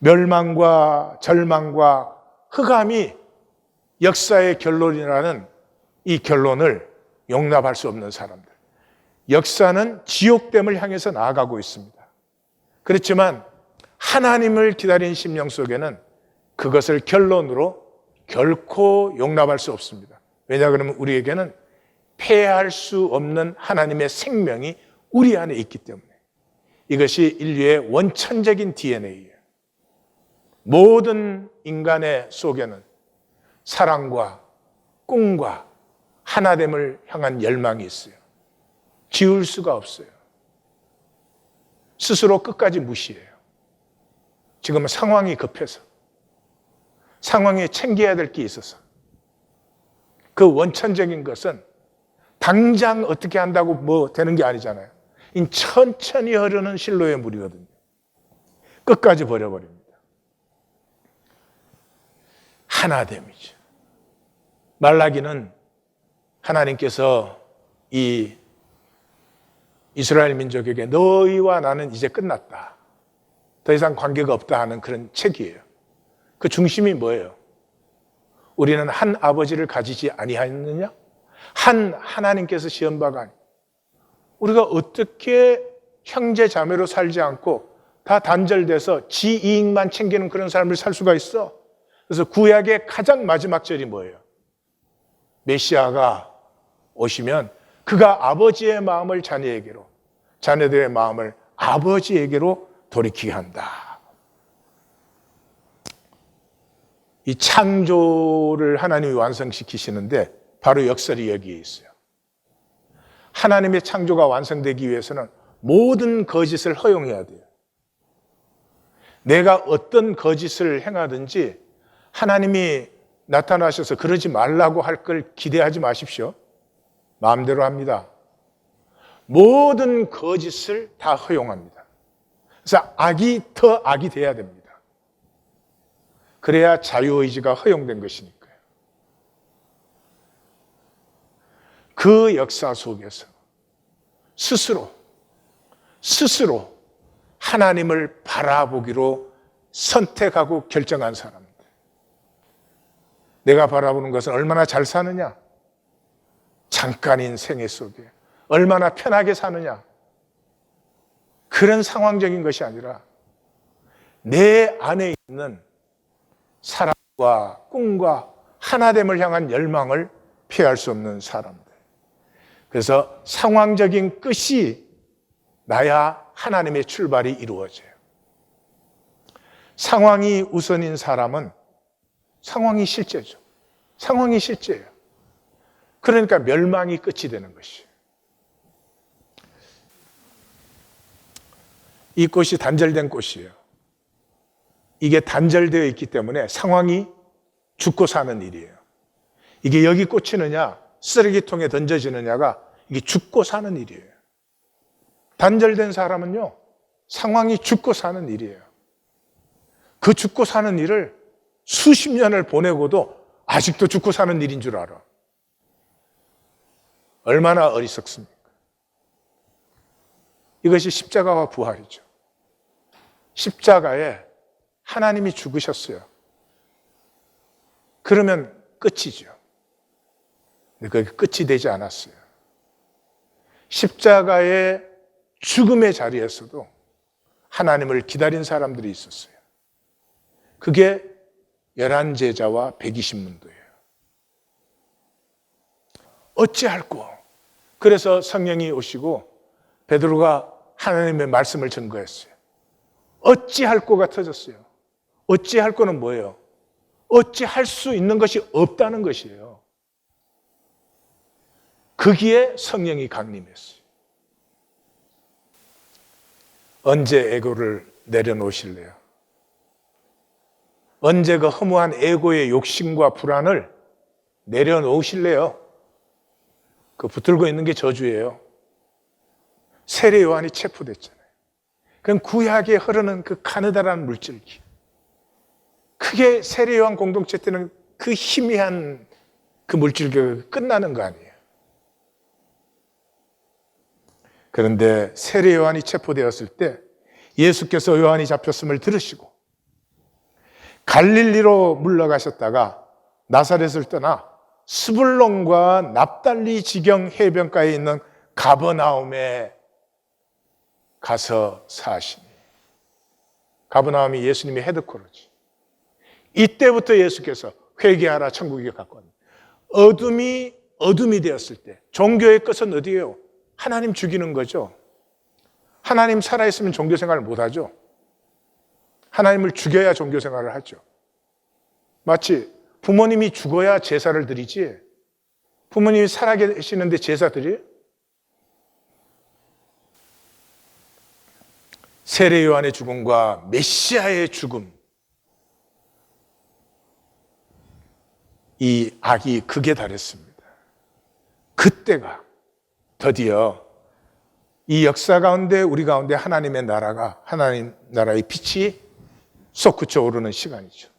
Speaker 1: 멸망과 절망과 흑암이 역사의 결론이라는 이 결론을 용납할 수 없는 사람들. 역사는 지옥됨을 향해서 나아가고 있습니다. 그렇지만 하나님을 기다린 심령 속에는 그것을 결론으로 결코 용납할 수 없습니다. 왜냐 그러면 우리에게는 폐할 수 없는 하나님의 생명이 우리 안에 있기 때문에. 이것이 인류의 원천적인 DNA예요. 모든 인간의 속에는 사랑과 꿈과 하나됨을 향한 열망이 있어요. 지울 수가 없어요. 스스로 끝까지 무시해요. 지금은 상황이 급해서, 상황에 챙겨야 될 게 있어서. 그 원천적인 것은 당장 어떻게 한다고 뭐 되는 게 아니잖아요. 천천히 흐르는 실로의 물이거든요. 끝까지 버려버립니다. 하나됨이죠. 말라기는 하나님께서 이 이스라엘 민족에게 너희와 나는 이제 끝났다, 더 이상 관계가 없다 하는 그런 책이에요. 그 중심이 뭐예요? 우리는 한 아버지를 가지지 아니하였느냐? 한 하나님께서 시험 바가 아니. 우리가 어떻게 형제 자매로 살지 않고 다 단절돼서 지 이익만 챙기는 그런 삶을 살 수가 있어? 그래서 구약의 가장 마지막 절이 뭐예요? 메시아가 오시면 그가 아버지의 마음을 자녀에게로, 자녀들의 마음을 아버지에게로 돌이키게 한다. 이 창조를 하나님이 완성시키시는데 바로 역설이 여기에 있어요. 하나님의 창조가 완성되기 위해서는 모든 거짓을 허용해야 돼요. 내가 어떤 거짓을 행하든지 하나님이 나타나셔서 그러지 말라고 할 걸 기대하지 마십시오. 마음대로 합니다. 모든 거짓을 다 허용합니다. 그래서 악이 더 악이 돼야 됩니다. 그래야 자유의지가 허용된 것이니까요. 그 역사 속에서 스스로 하나님을 바라보기로 선택하고 결정한 사람들. 내가 바라보는 것은 얼마나 잘 사느냐, 잠깐인 생애 속에 얼마나 편하게 사느냐, 그런 상황적인 것이 아니라 내 안에 있는 사랑과 꿈과 하나됨을 향한 열망을 피할 수 없는 사람들. 그래서 상황적인 끝이 나야 하나님의 출발이 이루어져요. 상황이 우선인 사람은 상황이 실제죠. 상황이 실제예요. 그러니까 멸망이 끝이 되는 것이에요. 이 꽃이 단절된 꽃이에요. 이게 단절되어 있기 때문에 상황이 죽고 사는 일이에요. 이게 여기 꽂히느냐 쓰레기통에 던져지느냐가 이게 죽고 사는 일이에요. 단절된 사람은요, 상황이 죽고 사는 일이에요. 그 죽고 사는 일을 수십 년을 보내고도 아직도 죽고 사는 일인 줄 알아. 얼마나 어리석습니까? 이것이 십자가와 부활이죠. 십자가에 하나님이 죽으셨어요. 그러면 끝이죠. 근데 그게 끝이 되지 않았어요. 십자가의 죽음의 자리에서도 하나님을 기다린 사람들이 있었어요. 그게 11제자와 120문도예요. 어찌할꼬? 그래서 성령이 오시고 베드로가 하나님의 말씀을 증거했어요. 어찌할꼬가 터졌어요. 어찌할꼬는 뭐예요? 어찌할 수 있는 것이 없다는 것이에요. 거기에 성령이 강림했어요. 언제 에고를 내려놓으실래요? 언제 그 허무한 에고의 욕심과 불안을 내려놓으실래요? 그 붙들고 있는 게 저주예요. 세례 요한이 체포됐잖아요. 그럼 구약에 흐르는 그 가느다란 물줄기, 크게 세례요한 공동체 때는 그 희미한 그 물질교가 끝나는 거 아니에요. 그런데 세례요한이 체포되었을 때 예수께서 요한이 잡혔음을 들으시고 갈릴리로 물러가셨다가 나사렛을 떠나 스불론과 납달리 지경 해변가에 있는 가버나움에 가서 사시니, 가버나움이 예수님의 헤드코러지. 이때부터 예수께서 회개하라, 천국이 가까웠다. 어둠이 되었을 때 종교의 끝은 어디예요? 하나님 죽이는 거죠. 하나님 살아있으면 종교생활을 못하죠. 하나님을 죽여야 종교생활을 하죠. 마치 부모님이 죽어야 제사를 드리지, 부모님이 살아계시는데 제사 드려요? 세례 요한의 죽음과 메시아의 죽음, 이 악이 극에 달했습니다. 그때가 드디어 이 역사 가운데, 우리 가운데 하나님의 나라가, 하나님 나라의 빛이 솟구쳐 오르는 시간이죠.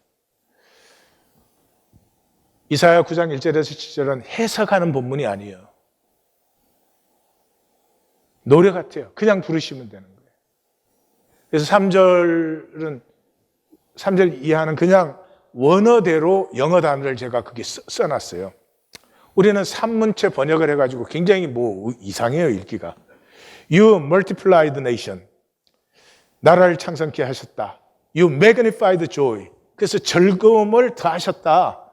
Speaker 1: 이사야 9장 1절에서 7절은 해석하는 본문이 아니에요. 노래 같아요. 그냥 부르시면 되는 거예요. 그래서 3절 이하는 그냥 원어대로 영어 단어를 제가 거기 써놨어요. 우리는 산문체 번역을 해가지고 굉장히 이상해요, 읽기가. You multiplied the nation. 나라를 창성케 하셨다. You magnified joy. 그래서 즐거움을 더하셨다.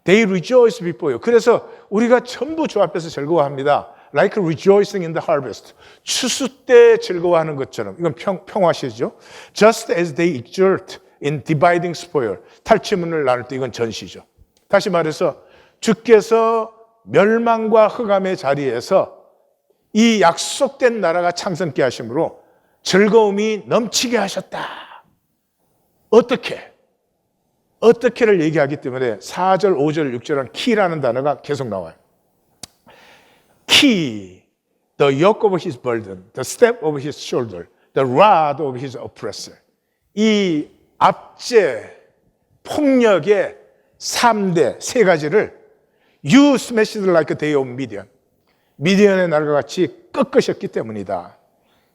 Speaker 1: They rejoice before you. 그래서 우리가 전부 주 앞에서 즐거워합니다. Like rejoicing in the harvest. 추수 때 즐거워하는 것처럼. 이건 평화시죠. Just as they exult in dividing spoil. 탈취문을 나눌 때 이건 전시죠. 다시 말해서 주께서 멸망과 흑암의 자리에서 이 약속된 나라가 창성케 하심으로 즐거움이 넘치게 하셨다. 어떻게를 얘기하기 때문에 4절, 5절, 6절은 키라는 단어가 계속 나와요. Key, the yoke of his burden, the step of his shoulder, the rod of his oppressor. 이 압제, 폭력의 3대, 3가지를 You smashed like a day of Midian. 미디언의 날과 같이 꺾으셨기 때문이다.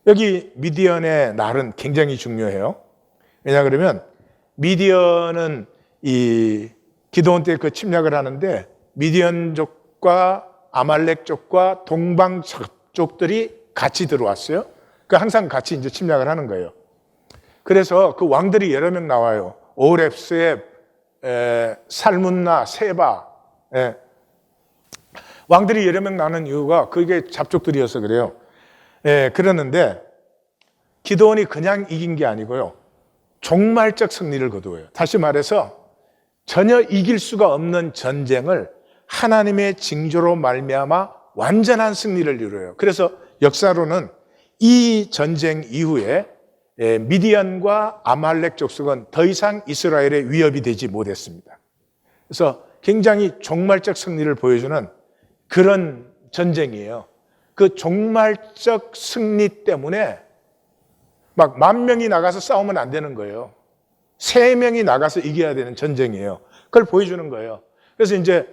Speaker 1: 여기 미디언의 날은 굉장히 중요해요. 왜냐 그러면 미디언은 이 기드온 때 그 침략을 하는데 미디언족과 아말렉족과 동방족들이 같이 들어왔어요. 그 항상 같이 이제 침략을 하는 거예요. 그래서 그 왕들이 여러 명 나와요. 오렙스의 살문나, 세바. 왕들이 여러 명 나는 이유가 그게 잡족들이어서 그래요. 그러는데 기드온이 그냥 이긴 게 아니고요. 종말적 승리를 거두어요. 다시 말해서 전혀 이길 수가 없는 전쟁을 하나님의 징조로 말미암아 완전한 승리를 이루어요. 그래서 역사로는 이 전쟁 이후에 미디안과 아말렉 족속은 더 이상 이스라엘의 위협이 되지 못했습니다. 그래서 굉장히 종말적 승리를 보여주는 그런 전쟁이에요. 그 종말적 승리 때문에 막 10,000명이 나가서 싸우면 안 되는 거예요. 3명이 나가서 이겨야 되는 전쟁이에요. 그걸 보여주는 거예요. 그래서 이제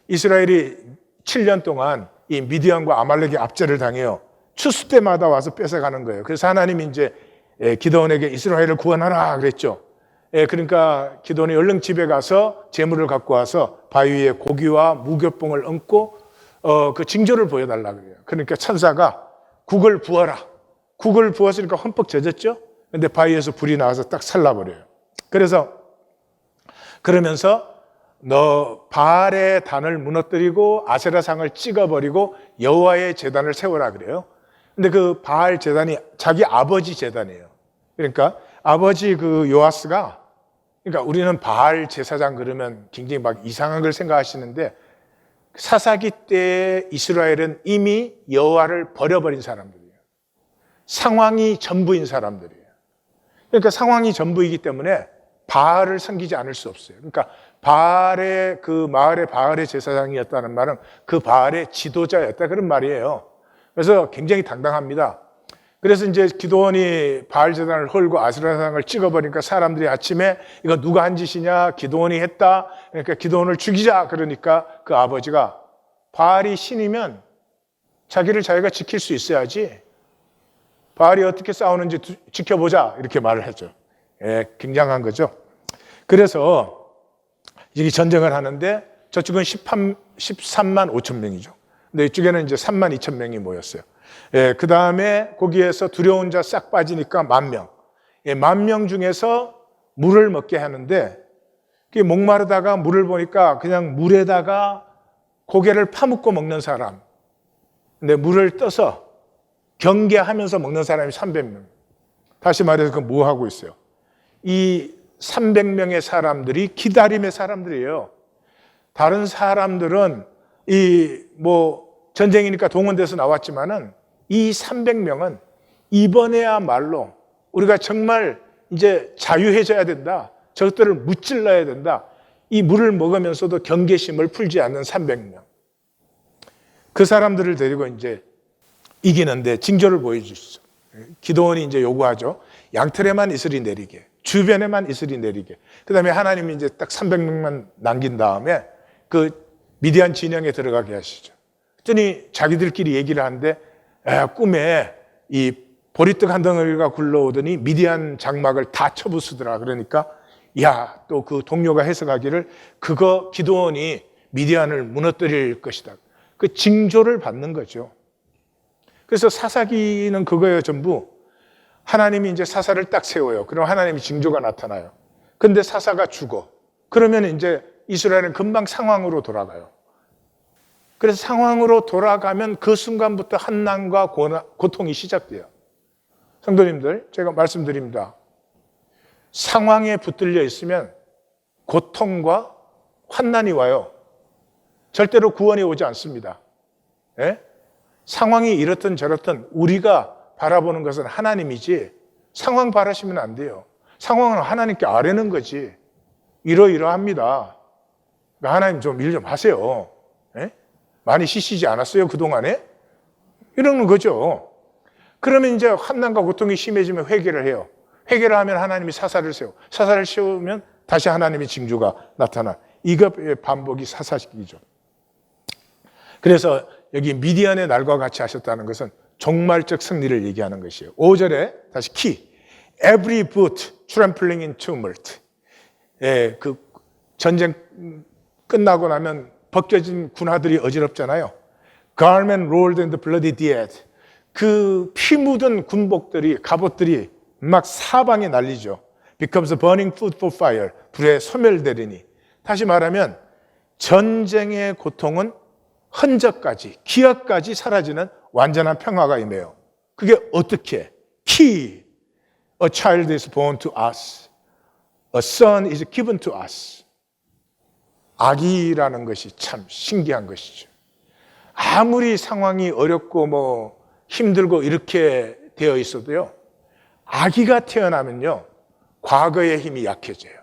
Speaker 1: 이스라엘이 7년 동안 이 미디안과 아말렉의 압제를 당해요. 추수 때마다 와서 뺏어가는 거예요. 그래서 하나님이 이제 기드온에게 이스라엘을 구원하라 그랬죠. 그러니까 기드온이 얼른 집에 가서 재물을 갖고 와서 바위 위에 고기와 무교봉을 얹고 그 징조를 보여달라 그래요. 그러니까 천사가 국을 부어라. 국을 부었으니까 흠뻑 젖었죠. 근데 바위에서 불이 나와서 딱 살라버려요. 그러면서 너 바알의 단을 무너뜨리고 아세라상을 찍어버리고 여호와의 제단을 세워라 그래요. 근데 그 바알 제단이 자기 아버지 제단이에요. 그러니까 아버지 그 요아스가, 그러니까 우리는 바알 제사장 그러면 굉장히 막 이상한 걸 생각하시는데 사사기 때 이스라엘은 이미 여호와를 버려버린 사람들이에요. 상황이 전부인 사람들이에요. 그러니까 상황이 전부이기 때문에 바알을 섬기지 않을 수 없어요. 그러니까 바알의 그 마을의 바알의 제사장이었다는 말은 그 바알의 지도자였다 그런 말이에요. 그래서 굉장히 당당합니다. 그래서 이제 기드온이 바알 제단을 헐고 아세라상을 찍어버리니까 사람들이 아침에 이거 누가 한 짓이냐? 기드온이 했다. 그러니까 기드온을 죽이자. 그러니까 그 아버지가 바알이 신이면 자기를 자기가 지킬 수 있어야지. 바알이 어떻게 싸우는지 지켜보자. 이렇게 말을 했죠. 예, 굉장한 거죠. 그래서 이게 전쟁을 하는데 저쪽은 13만 5천 명이죠. 근데 이쪽에는 이제 3만 2천 명이 모였어요. 예, 그 다음에 거기에서 두려운 자 싹 빠지니까 10,000명. 예, 10,000명 중에서 물을 먹게 하는데, 목마르다가 물을 보니까 그냥 물에다가 고개를 파묻고 먹는 사람. 근데 물을 떠서 경계하면서 먹는 사람이 300명. 다시 말해서 그건 뭐 하고 있어요? 이 300명의 사람들이 기다림의 사람들이에요. 다른 사람들은 전쟁이니까 동원돼서 나왔지만은 이 300명은 이번에야말로 우리가 정말 이제 자유해져야 된다. 저것들을 무찔러야 된다. 이 물을 먹으면서도 경계심을 풀지 않는 300명. 그 사람들을 데리고 이제 이기는데 징조를 보여주시죠. 기드온이 이제 요구하죠. 양털에만 이슬이 내리게, 주변에만 이슬이 내리게. 그 다음에 하나님이 이제 딱 300명만 남긴 다음에 그 미디안 진영에 들어가게 하시죠. 그랬더니 자기들끼리 얘기를 하는데 꿈에 이 보리떡 한 덩어리가 굴러오더니 미디안 장막을 다 쳐부수더라. 그러니까 또 그 동료가 해석하기를 그거 기드온이 미디안을 무너뜨릴 것이다. 그 징조를 받는 거죠. 그래서 사사기는 그거예요, 전부. 하나님이 이제 사사를 딱 세워요. 그럼 하나님이 징조가 나타나요. 근데 사사가 죽어. 그러면 이제 이스라엘은 금방 상황으로 돌아가요. 그래서 상황으로 돌아가면 그 순간부터 환난과 고통이 시작돼요. 성도님들, 제가 말씀드립니다. 상황에 붙들려 있으면 고통과 환난이 와요. 절대로 구원이 오지 않습니다. 예? 상황이 이렇든 저렇든 우리가 바라보는 것은 하나님이지 상황 바라시면 안 돼요. 상황은 하나님께 아뢰는 거지. 이러이러합니다. 그러니까 하나님 좀 일 좀 하세요. 예? 많이 쉬시지 않았어요, 그동안에? 이러는 거죠. 그러면 이제 환난과 고통이 심해지면 회개를 해요. 회개를 하면 하나님이 사사를 세워. 사사를 세우면 다시 하나님의 징조가 나타나. 이것의 반복이 사사시기죠. 그래서 여기 미디안의 날과 같이 하셨다는 것은 종말적 승리를 얘기하는 것이에요. 5절에 다시 키. Every boot trampling in tumult. 예, 그 전쟁 끝나고 나면 벗겨진 군화들이 어지럽잖아요. Garment rolled in the bloody dead. 그 피 묻은 군복들이, 갑옷들이 막 사방에 날리죠. Becomes a burning food for fire. 불에 소멸되리니. 다시 말하면 전쟁의 고통은 흔적까지, 기억까지 사라지는 완전한 평화가 임해요. 그게 어떻게? Key. A child is born to us. A son is given to us. 아기라는 것이 참 신기한 것이죠. 아무리 상황이 어렵고 힘들고 이렇게 되어 있어도요, 아기가 태어나면요, 과거의 힘이 약해져요.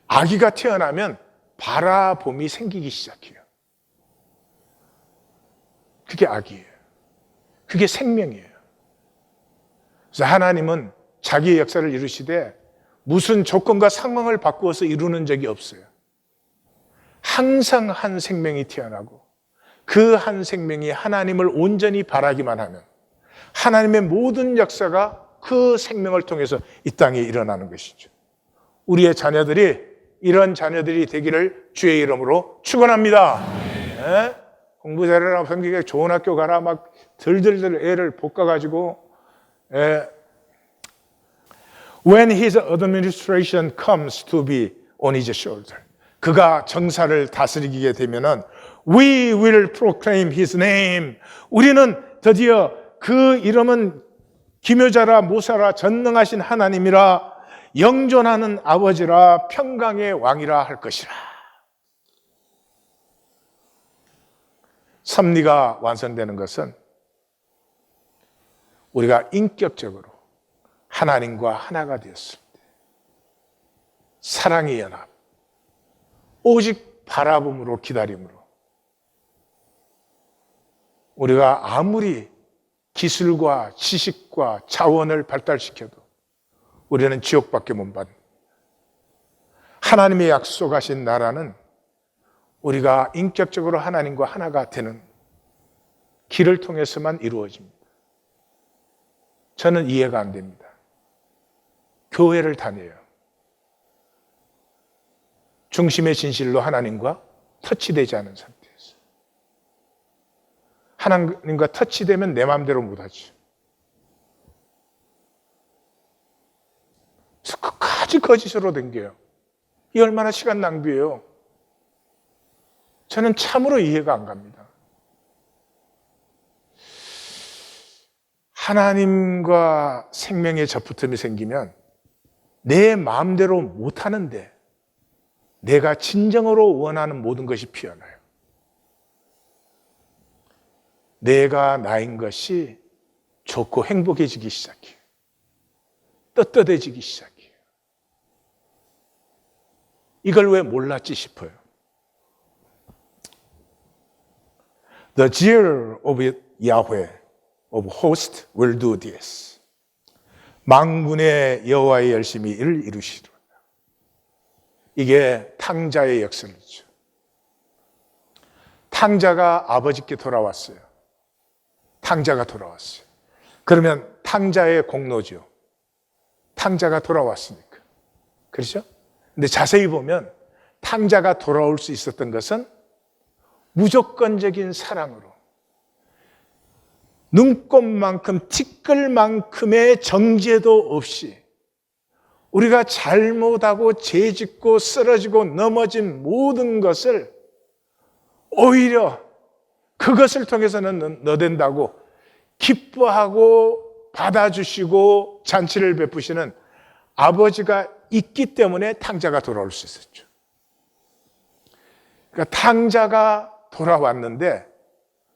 Speaker 1: 아기가 태어나면 바라봄이 생기기 시작해요. 그게 아기예요. 그게 생명이에요. 그래서 하나님은 자기의 역사를 이루시되 무슨 조건과 상황을 바꾸어서 이루는 적이 없어요. 항상 한 생명이 태어나고 그 한 생명이 하나님을 온전히 바라기만 하면 하나님의 모든 역사가 그 생명을 통해서 이 땅에 일어나는 것이죠. 우리의 자녀들이 이런 자녀들이 되기를 주의 이름으로 축원합니다. 네? 공부 잘해라, 성격에 좋은 학교 가라, 막 들들들 애를 볶아가지고. When his administration comes to be on his shoulder. 그가 정사를 다스리게 되면은 We will proclaim his name. 우리는 드디어 그 이름은 기묘자라 모사라 전능하신 하나님이라 영존하는 아버지라 평강의 왕이라 할 것이라. 섭리가 완성되는 것은 우리가 인격적으로 하나님과 하나가 되었을 때 사랑의 연합, 오직 바라봄으로 기다림으로 우리가 아무리 기술과 지식과 자원을 발달시켜도 우리는 지옥밖에 못 받는다. 하나님의 약속하신 나라는 우리가 인격적으로 하나님과 하나가 되는 길을 통해서만 이루어집니다. 저는 이해가 안 됩니다. 교회를 다녀요. 중심의 진실로 하나님과 터치되지 않은 상태에서. 하나님과 터치되면 내 마음대로 못하죠. 그래서 끝까지 거짓으로 댕겨요. 이 얼마나 시간 낭비예요. 저는 참으로 이해가 안 갑니다. 하나님과 생명의 접붙음이 생기면 내 마음대로 못하는데 내가 진정으로 원하는 모든 것이 피어나요. 내가 나인 것이 좋고 행복해지기 시작해요. 떳떳해지기 시작해요. 이걸 왜 몰랐지 싶어요. The zeal of Yahweh of hosts will do this. 만군의 여호와의 열심히 이를 이루시리로다. 이게 탕자의 역설이죠. 탕자가 아버지께 돌아왔어요. 탕자가 돌아왔어요. 그러면 탕자의 공로죠. 탕자가 돌아왔으니까. 그렇죠? 근데 자세히 보면 탕자가 돌아올 수 있었던 것은 무조건적인 사랑으로 눈곱만큼 티끌만큼의 정죄도 없이 우리가 잘못하고 죄짓고 쓰러지고 넘어진 모든 것을 오히려 그것을 통해서는 너된다고 기뻐하고 받아주시고 잔치를 베푸시는 아버지가 있기 때문에 탕자가 돌아올 수 있었죠. 그러니까 탕자가 돌아왔는데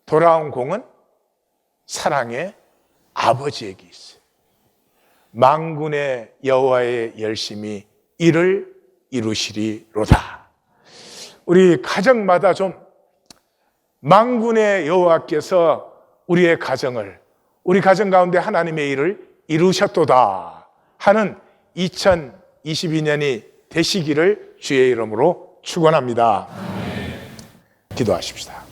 Speaker 1: 돌아온 공은 사랑의 아버지에게 있어요. 만군의 여호와의 열심히 이를 이루시리로다. 우리 가정마다 좀 만군의 여호와께서 우리의 가정을, 우리 가정 가운데 하나님의 일을 이루셨도다 하는 2022년이 되시기를 주의 이름으로 축원합니다. 기도하십시다.